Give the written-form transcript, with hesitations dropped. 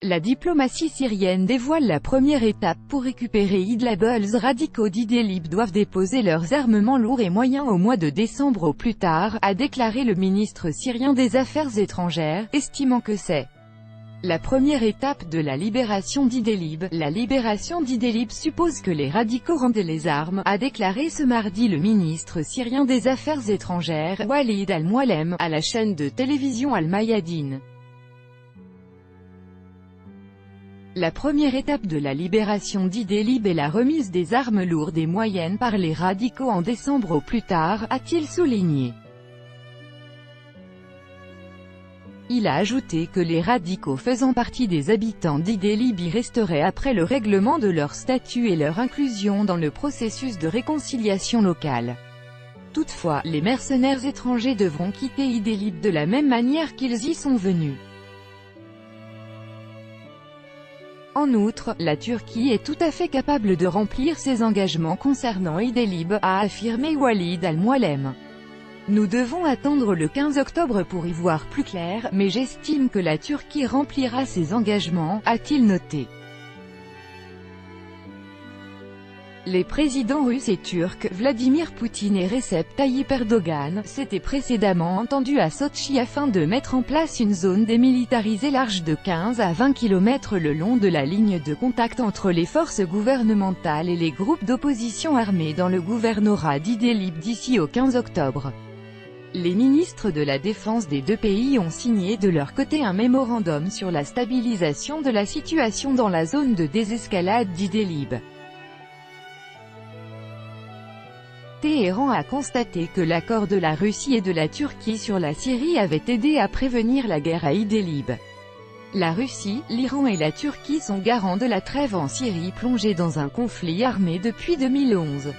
La diplomatie syrienne dévoile la première étape pour récupérer Idlib. Les radicaux d'Idlib doivent déposer leurs armements lourds et moyens au mois de décembre au plus tard, a déclaré le ministre syrien des Affaires étrangères, estimant que c'est la première étape de la libération d'Idlib. La libération d'Idlib suppose que les radicaux rendent les armes, a déclaré ce mardi le ministre syrien des Affaires étrangères, Walid al-Mualem, à la chaîne de télévision Al-Mayadeen. La première étape de la libération d'Idlib est la remise des armes lourdes et moyennes par les radicaux en décembre au plus tard, a-t-il souligné. Il a ajouté que les radicaux faisant partie des habitants d'Idlib y resteraient après le règlement de leur statut et leur inclusion dans le processus de réconciliation locale. Toutefois, les mercenaires étrangers devront quitter Idlib de la même manière qu'ils y sont venus. En outre, la Turquie est tout à fait capable de remplir ses engagements concernant Idlib, a affirmé Walid al-Mualem. Nous devons attendre le 15 octobre pour y voir plus clair, mais j'estime que la Turquie remplira ses engagements, a-t-il noté. Les présidents russes et turcs, Vladimir Poutine et Recep Tayyip Erdogan, s'étaient précédemment entendus à Sotchi afin de mettre en place une zone démilitarisée large de 15 à 20 km le long de la ligne de contact entre les forces gouvernementales et les groupes d'opposition armés dans le gouvernorat d'Idlib d'ici au 15 octobre. Les ministres de la Défense des deux pays ont signé de leur côté un mémorandum sur la stabilisation de la situation dans la zone de désescalade d'Idlib. Téhéran a constaté que l'accord de la Russie et de la Turquie sur la Syrie avait aidé à prévenir la guerre à Idlib. La Russie, l'Iran et la Turquie sont garants de la trêve en Syrie plongée dans un conflit armé depuis 2011.